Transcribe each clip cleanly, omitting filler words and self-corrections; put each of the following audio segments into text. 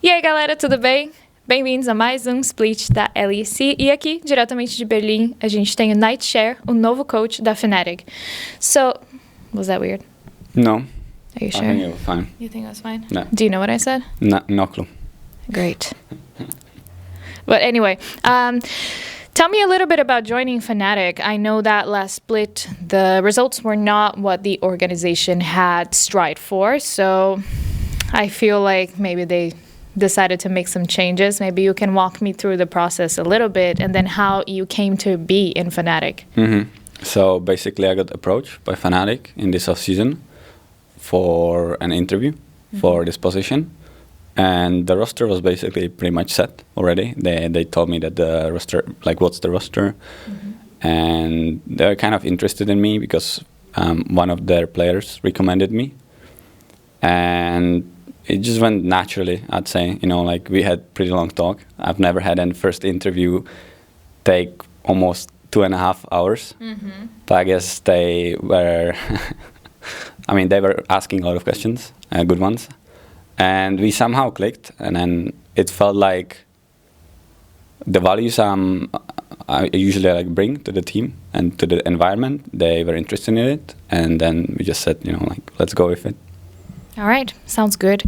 E aí, galera, tudo bem? Bem-vindos a mais um Split da LEC. E aqui, diretamente de Berlim, a gente tem o Nightshare, o novo coach da Fnatic. So, was that weird? No. Are you sure? I think it was fine. You think it was fine? No. Do you know what I said? No clue. Great. But anyway, tell me a little bit about joining Fnatic. I know that last split, the results were not what the organization had strived for, so I feel like maybe they decided to make some changes. Maybe you can walk me through the process a little bit and then how you came to be in Fnatic. Mm-hmm. So basically I got approached by Fnatic in this off-season for an interview for this position. And the roster was basically pretty much set already. They told me that the roster, like what's the roster, and they were kind of interested in me because one of their players recommended me, and it just went naturally. I'd say, like we had pretty long talk. I've never had a first interview take almost 2.5 hours, but I guess they were, they were asking a lot of questions, good ones. And we somehow clicked, and then it felt like the values I usually bring to the team and to the environment, they were interested in it, and then we just said, let's go with it. All right, sounds good.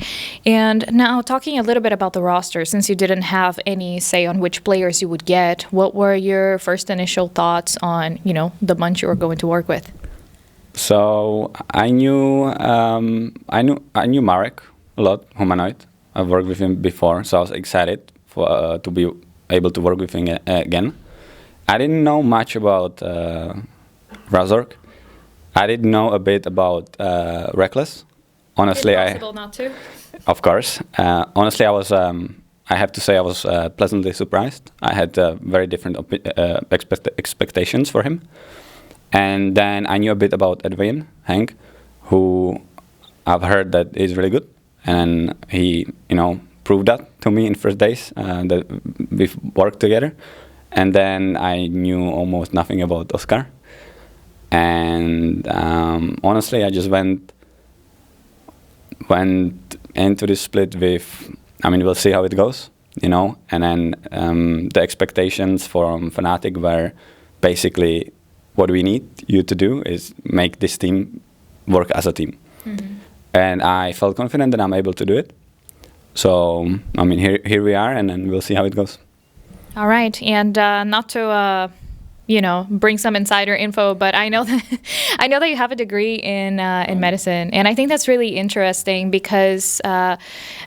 And now talking a little bit about the roster, since you didn't have any say on which players you would get, what were your first initial thoughts on, the bunch you were going to work with? So I knew Marek a lot, humanoid. I've worked with him before, so I was excited to be able to work with him again. I didn't know much about Razork. I didn't know a bit about Reckless. Honestly, Impossible not to. Of course. Honestly, I was. I have to say, I was pleasantly surprised. I had very different expectations for him, and then I knew a bit about Edwin Hank, who I've heard that is really good. And he, proved that to me in first days that we've worked together. And then I knew almost nothing about Oscar. And honestly, I just went into this split with, we'll see how it goes, And then the expectations from Fnatic were basically what we need you to do is make this team work as a team. And I felt confident that I'm able to do it. So, here we are, and then we'll see how it goes. All right. And not to, bring some insider info, but I know that you have a degree in medicine. And I think that's really interesting because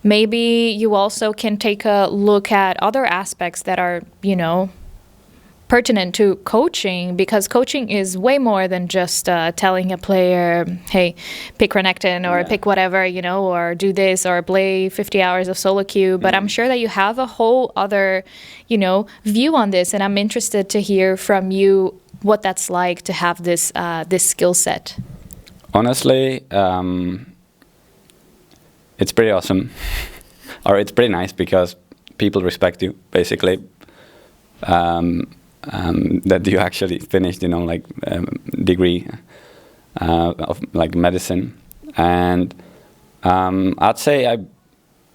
maybe you also can take a look at other aspects that are, pertinent to coaching, because coaching is way more than just telling a player, hey, pick Renekton or pick whatever, or do this or play 50 hours of solo queue. But I'm sure that you have a whole other, view on this. And I'm interested to hear from you what that's like to have this skill set. Honestly, it's pretty awesome. Or it's pretty nice because people respect you, basically. That you actually finished, degree of medicine, and I'd say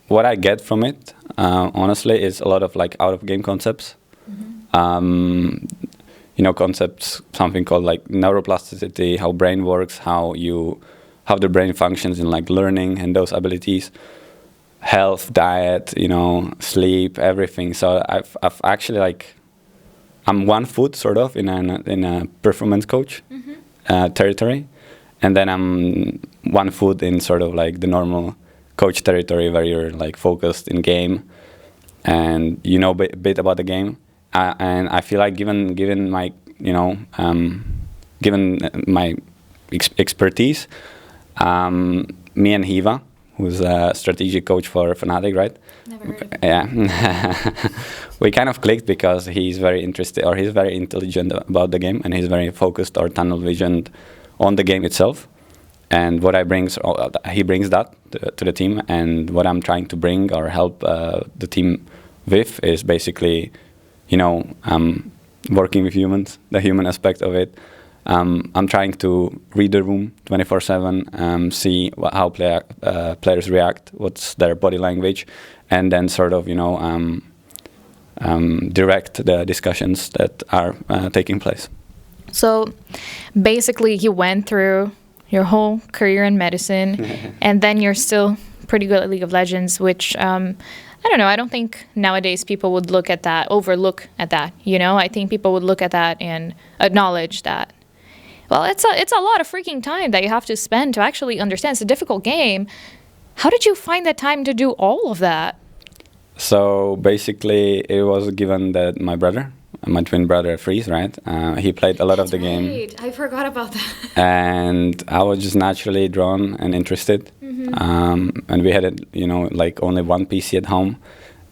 what I get from it, honestly, is a lot of out of game concepts. Concepts, something called neuroplasticity, how brain works, how the brain functions in learning and those abilities, health, diet, sleep, everything. So I've actually I'm 1 foot sort of in a performance coach territory, and then I'm 1 foot in sort of the normal coach territory where you're focused in game, and a bit about the game. And I feel like given my expertise, me and Hiva, who's a strategic coach for Fnatic, right? Never heard of him. Yeah. We kind of clicked because he's very interested, or he's very intelligent about the game, and he's very focused or tunnel visioned on the game itself. And what he brings that to the team, and what I'm trying to bring or help the team with is basically, working with humans, the human aspect of it, I'm trying to read the room 24/7, see how players react, what's their body language, and then sort of, direct the discussions that are taking place. So basically you went through your whole career in medicine and then you're still pretty good at League of Legends, which I don't know, I don't think nowadays people would overlook at that, I think people would look at that and acknowledge that, well, it's a lot of freaking time that you have to spend to actually understand. It's a difficult game. How did you find the time to do all of that? So basically it was given that my twin brother Freeze, right? He played a lot of the game. I forgot about that. And I was just naturally drawn and interested. And we had only one PC at home,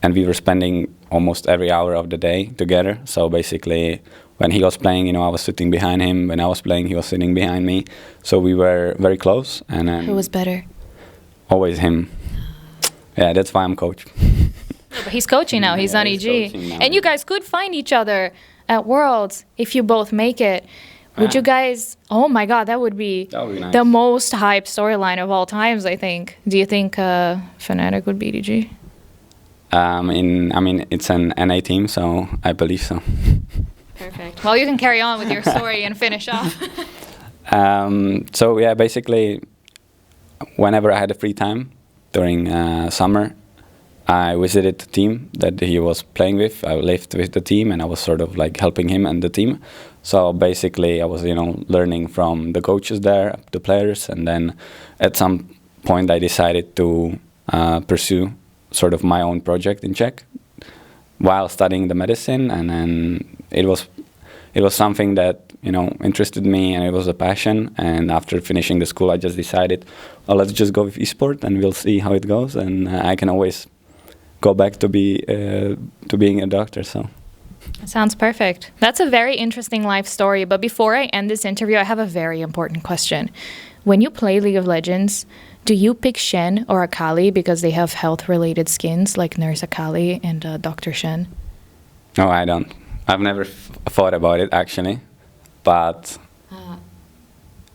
and we were spending almost every hour of the day together. So basically, when he was playing, I was sitting behind him. When I was playing, he was sitting behind me. So we were very close. And then who was better? Always him. Yeah, that's why I'm coach. But he's coaching now. He's on EG. And you guys could find each other at Worlds if you both make it. Would you guys... Oh, my God, that would be nice. The most hyped storyline of all times, I think. Do you think Fnatic would beat EG? It's an NA team, so I believe so. Perfect. Well, you can carry on with your story and finish off. So, yeah, basically, whenever I had a free time during summer, I visited the team that he was playing with. I lived with the team, and I was sort of like helping him and the team. So basically, I was, learning from the coaches there, the players, and then at some point I decided to pursue sort of my own project in Czech while studying the medicine, and then it was something that interested me, and it was a passion. And after finishing the school, I just decided, well, let's just go with esport, and we'll see how it goes. And I can always go back to being a doctor. So. Sounds perfect. That's a very interesting life story. But before I end this interview, I have a very important question. When you play League of Legends, do you pick Shen or Akali because they have health-related skins like Nurse Akali and Dr. Shen? No, I don't. I've never thought about it, actually. But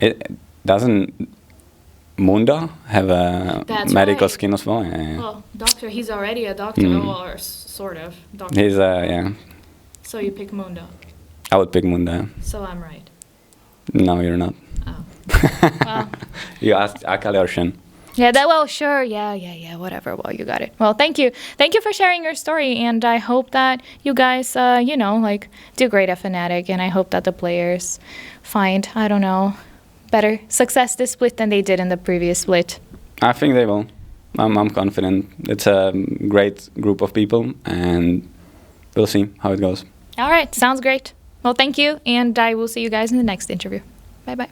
it doesn't... Mundo have a medical skin as well? Yeah. Well, doctor, he's already a doctor, or sort of. Doctor. He's yeah. So you pick Mundo? I would pick Mundo. So I'm right? No, you're not. Oh. Well. You asked Akali or Shen. Yeah, sure. Yeah, whatever. Well, you got it. Well, thank you. Thank you for sharing your story, and I hope that you guys, do great at Fnatic, and I hope that the players find, better success this split than they did in the previous split. I think they will. I'm confident. It's a great group of people, and we'll see how it goes. All right, sounds great. Well, thank you, and I will see you guys in the next interview. Bye-bye.